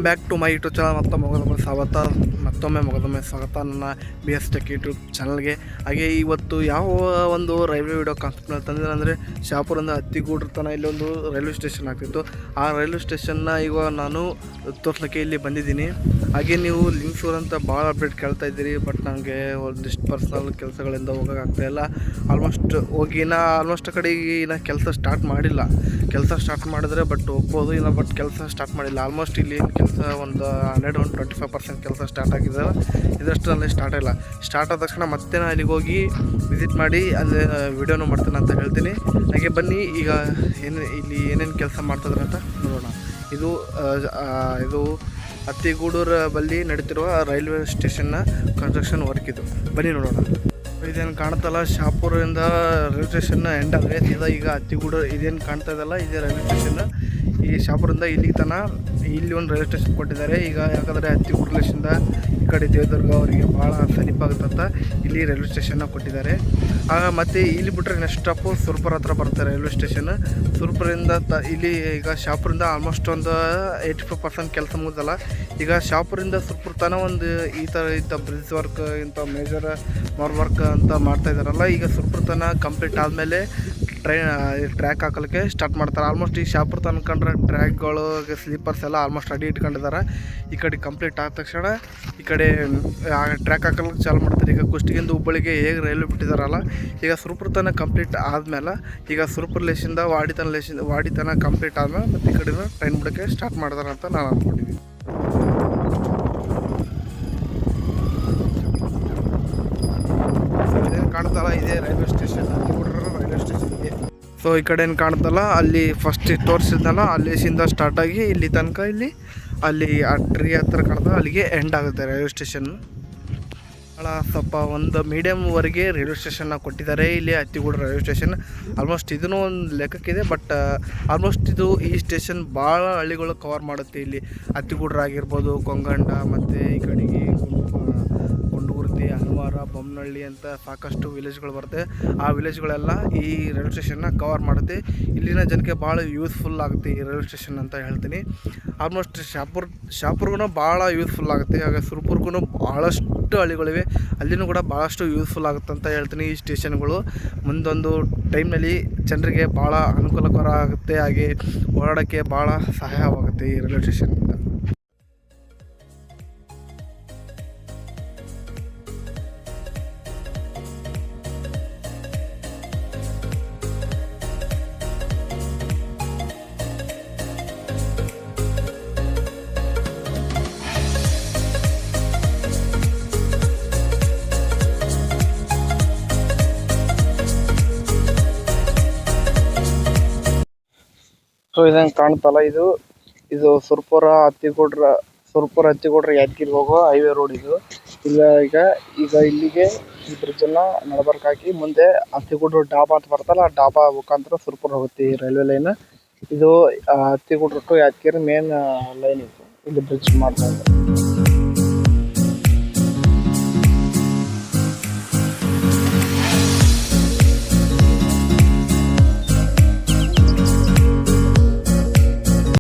Welcome back to my YouTube channel. ಮತ್ತೊಮ್ಮೆ ಸ್ವಾಗತ ನನ್ನ BS Tech ಯೂಟ್ಯೂಬ್ ಚಾನಲ್ಗೆ. ಹಾಗೆ ಇವತ್ತು ಯಾವ ಒಂದು ರೈಲ್ವೆ ವಿಡಿಯೋ ಕಾನ್ಸೆಪ್ಟ್ ತಂದಿದೆ ಅಂದರೆ, ಶಾಪುರಿಂದ ಹತ್ತಿಗೂಡ್ರ ತನಕ ಇಲ್ಲೊಂದು ರೈಲ್ವೆ ಸ್ಟೇಷನ್ ಆಗ್ತಿತ್ತು. ಆ ರೈಲ್ವೆ ಸ್ಟೇಷನ್ನ ಈಗ ನಾನು ತೋರ್ಸಲಿಕ್ಕೆ ಇಲ್ಲಿ ಬಂದಿದ್ದೀನಿ. ಹಾಗೆ ನೀವು ಲಿಂಕ್ಸೂರ್ ಅಂತ ಭಾಳ ಅಪ್ಡೇಟ್ ಕೇಳ್ತಾ ಇದ್ದೀರಿ, ಬಟ್ ನನಗೆ ಒಂದಿಷ್ಟು ಪರ್ಸ್ನಲ್ ಕೆಲಸಗಳಿಂದ ಹೋಗೋಕ್ಕಾಗ್ತಾಯಿಲ್ಲ. ಆಲ್ಮೋಸ್ಟ್ ಆ ಕಡೆಗೆ ಇನ್ನು ಕೆಲಸ ಸ್ಟಾರ್ಟ್ ಮಾಡಿಲ್ಲ. ಕೆಲಸ ಸ್ಟಾರ್ಟ್ ಮಾಡಿದ್ರೆ ಬಟ್ ಹೋಗ್ಬೋದು, ಬಟ್ ಕೆಲಸ ಸ್ಟಾರ್ಟ್ ಮಾಡಿಲ್ಲ. ಆಲ್ಮೋಸ್ಟ್ ಇಲ್ಲಿ ಕೆಲಸ ಒಂದು 125% ಕೆಲಸ ಸ್ಟಾರ್ಟ್ ಆಗಿದ್ದಾರೆ. ಇದರಷ್ಟರಲ್ಲಿ ಸ್ಟಾರ್ಟ್ ಇಲ್ಲ. ಸ್ಟಾರ್ಟ್ ಆದ ತಕ್ಷಣ ಮತ್ತೆ ನಾನು ಅಲ್ಲಿಗೆ ಹೋಗಿ ವಿಸಿಟ್ ಮಾಡಿ ಅಲ್ಲಿ ವಿಡಿಯೋನು ಮಾಡ್ತೇನೆ ಅಂತ ಹೇಳ್ತೀನಿ. ಹಾಗೆ ಬನ್ನಿ, ಈಗ ಏನೇನು ಕೆಲಸ ಮಾಡ್ತಿದ್ರೆ ಅಂತ ನೋಡೋಣ. ಇದು ಹತ್ತಿಗೂಡೂರ ಬಳಿ ನಡೀತಿರುವ ರೈಲ್ವೆ ಸ್ಟೇಷನ್ನ ಕನ್ಸ್ಟ್ರಕ್ಷನ್ ವರ್ಕ್ ಇದು. ಬನ್ನಿ ನೋಡೋಣ. ಇದೇನು ಕಾಣ್ತಲ್ಲ, ಶಾಪುರಿಂದ ರೈಲ್ವೆ ಸ್ಟೇಷನ್ನ ಎಂಡ್ ಆದರೆ ಈಗ ಹತ್ತಿಗೂಡು ಇದೇನು ಕಾಣ್ತಾ ಇದಲ್ಲ, ಇದೇ ರೈಲ್ವೆ ಸ್ಟೇಷನ್. ಈ ಶಾಪುರಿಂದ ಇಲ್ಲಿ ಒಂದು ರೈಲ್ವೆ ಸ್ಟೇಷನ್ ಕೊಟ್ಟಿದ್ದಾರೆ. ಈಗ ಯಾಕಂದರೆ ಹತ್ತಿಗೂಡಲಿಂದ ಈ ಕಡೆ ದೇವದುರ್ಗ ಅವರಿಗೆ ಭಾಳ ಸಮೀಪ ಆಗುತ್ತಂತ ಇಲ್ಲಿ ರೈಲ್ವೆ ಸ್ಟೇಷನ್ನ ಕೊಟ್ಟಿದ್ದಾರೆ. ಮತ್ತು ಇಲ್ಲಿ ಬಿಟ್ಟರೆ ನೆಕ್ಸ್ಟ್ ಸ್ಟಾಪು ಸುರ್ಪುರ ಹತ್ರ ಬರುತ್ತೆ ರೈಲ್ವೆ ಸ್ಟೇಷನ್. ಸುರ್ಪುರಿಂದ ಇಲ್ಲಿ ಈಗ ಶಾಪುರಿಂದ ಆಲ್ಮೋಸ್ಟ್ ಒಂದು 85% ಕೆಲಸ ಮುಗಿದಲ್ಲ. ಈಗ ಶಾಪುರಿಂದ ಸುರ್ಪುರ ತನಕ ಒಂದು ಈ ಥರ ಬ್ರಿಡ್ಜ್ ವರ್ಕ್, ಇಂಥ ಮೇಜರ್ ವರ್ಕ್ ಅಂತ ಮಾಡ್ತಾಯಿದ್ದಾರಲ್ಲ. ಈಗ ಸುರ್ಪುರ ತನಕ ಕಂಪ್ಲೀಟ್ ಆದಮೇಲೆ ಟ್ರ್ಯಾಕ್ ಹಾಕಲಿಕ್ಕೆ ಸ್ಟಾರ್ಟ್ ಮಾಡ್ತಾರೆ. ಆಲ್ಮೋಸ್ಟ್ ಈ ಶಾಪುರ ತನಕ ಕಂಡ್ರೆ ಟ್ರ್ಯಾಕ್ಗಳು, ಸ್ಲೀಪರ್ಸ್ ಎಲ್ಲ ಆಲ್ಮೋಸ್ಟ್ ರೆಡಿ ಇಟ್ಕೊಂಡಿದ್ದಾರೆ. ಈ ಕಡೆ ಕಂಪ್ಲೀಟ್ ಆದ ತಕ್ಷಣ ಈ ಕಡೆ ಟ್ರ್ಯಾಕ್ ಹಾಕಲಿಕ್ಕೆ ಚಾಲು ಮಾಡ್ತಾರೆ. ಈಗ ಕುಷ್ಟಗಿಯಿಂದ ಹುಬ್ಬಳ್ಳಿಗೆ ಹೇಗೆ ರೈಲ್ವೆ ಬಿಟ್ಟಿದ್ದಾರಲ್ಲ, ಈಗ ಸುರ್ಪುರ ತನಕ ಕಂಪ್ಲೀಟ್ ಆದಮೇಲೆ ಈಗ ಸುರ್ಪುರ ಲೇಸಿಂದ ವಾಡಿ ತನಕ ಕಂಪ್ಲೀಟ್ ಆದಮೇಲೆ ಮತ್ತು ಈ ಕಡೆ ಟ್ರೈನ್ ಬಿಡೋಕ್ಕೆ ಸ್ಟಾರ್ಟ್ ಮಾಡ್ತಾರೆ ಅಂತ ನಾನು ಅಂದ್ಕೊಂಡಿದ್ದೀನಿ. ಕಾಣ್ತಲ್ಲ, ಇದೇ ರೈಲ್ವೆ ಸ್ಟೇಷನ್, ರೈಲ್ವೆ ಸ್ಟೇಷನ್ ಇದೆ. ಸೊ ಈ ಕಡೆ ಏನು ಕಾಣ್ತಲ್ಲ, ಅಲ್ಲಿ ಫಸ್ಟ್ ತೋರಿಸಿದ್ನಲ್ಲ, ಅಲ್ಲಿಂದ ಸ್ಟಾರ್ಟ್ ಆಗಿ ಇಲ್ಲಿ ತನಕ ಅಲ್ಲಿ ಆ ಟ್ರೀ ಹತ್ರ ಕಾಣ್ತಲ್ಲ, ಅಲ್ಲಿಗೆ ಎಂಡ್ ಆಗುತ್ತೆ ರೈಲ್ವೆ ಸ್ಟೇಷನ್. ಭಾಳ ಸ್ವಲ್ಪ ಒಂದು ಮೀಡಿಯಮ್ವರೆಗೆ ರೈಲ್ವೆ ಸ್ಟೇಷನ್ನ ಕೊಟ್ಟಿದ್ದಾರೆ ಇಲ್ಲಿ ಹತ್ತಿಗೂಡು ರೈಲ್ವೆ ಸ್ಟೇಷನ್. ಆಲ್ಮೋಸ್ಟ್ ಇದೂ ಒಂದು ಲೆಕ್ಕಕ್ಕಿದೆ, ಬಟ್ ಆಲ್ಮೋಸ್ಟ್ ಈ ಸ್ಟೇಷನ್ ಭಾಳ ಹಳ್ಳಿಗಳು ಕವರ್ ಮಾಡುತ್ತೆ. ಇಲ್ಲಿ ಹತ್ತಿಗೂಡ್ರಾಗಿರ್ಬೋದು, ಕೊಂಗಂಡ ಮತ್ತು ಈ ಕಡೆಗೆ ಗುಂಡುಗುರ್ತಿ, ಹನುವಾರ, ಬೊಮ್ಮನಹಳ್ಳಿ ಅಂತ ಸಾಕಷ್ಟು ವಿಲೇಜ್ಗಳು ಬರುತ್ತೆ. ಆ ವಿಲೇಜ್ಗಳೆಲ್ಲ ಈ ರೈಲ್ವೆ ಸ್ಟೇಷನ್ನ ಕವರ್ ಮಾಡುತ್ತೆ. ಇಲ್ಲಿನ ಜನಕ್ಕೆ ಭಾಳ ಯೂಸ್ಫುಲ್ ಆಗುತ್ತೆ ಈ ರೈಲ್ವೆ ಸ್ಟೇಷನ್ ಅಂತ ಹೇಳ್ತೀನಿ. ಆಲ್ಮೋಸ್ಟ್ ಶಾಪುರ್ಗೂ ಭಾಳ ಯೂಸ್ಫುಲ್ ಆಗುತ್ತೆ. ಹಾಗೆ ಸುರ್ಪುರ್ಗೂ ಭಾಳಷ್ಟು ಹಳ್ಳಿಗಳಿವೆ, ಅಲ್ಲಿನೂ ಕೂಡ ಭಾಳಷ್ಟು ಯೂಸ್ಫುಲ್ ಆಗುತ್ತೆ ಅಂತ ಹೇಳ್ತೀನಿ. ಈ ಸ್ಟೇಷನ್ಗಳು ಮುಂದೊಂದು ಟೈಮ್ನಲ್ಲಿ ಜನರಿಗೆ ಭಾಳ ಅನುಕೂಲಕರ ಆಗುತ್ತೆ. ಹಾಗೆ ಓಡಾಡೋಕ್ಕೆ ಭಾಳ ಸಹಾಯವಾಗುತ್ತೆ ಈ ರೈಲ್ವೆ ಸ್ಟೇಷನ್ನಿಂದ. ಸೊ ಇದಂಗೆ ಕಾಣ್ತಲ್ಲ, ಇದು ಸುರ್ಪುರ ಹತ್ತಿಗೂಡ್ರ ಯಾದಗಿರಿ ಹೋಗೋ ಹೈವೇ ರೋಡ್ ಇದು. ಈಗ ಇಲ್ಲಿಗೆ ಈ ಬ್ರಿಡ್ಜನ್ನು ನಡ್ಬರ್ಕ್ ಹಾಕಿ ಮುಂದೆ ಹತ್ತಿಗೂಡ್ರು ಡಾಬಾ ಅಂತ ಬರ್ತಲ್ಲ, ಆ ಡಾಬಾ ಮುಖಾಂತರ ಸುರ್ಪುರ ಹೋಗುತ್ತೆ ಈ ರೈಲ್ವೆ ಲೈನ್. ಇದು ಹತ್ತಿಗೂಡ್ರು ಟು ಯಾದಗಿರಿ ಮೇನ್ ಲೈನ್ ಇದು. ಇಲ್ಲಿ ಬ್ರಿಡ್ಜ್ ಮಾಡ್ತಾ ಇದ್ದಾರೆ.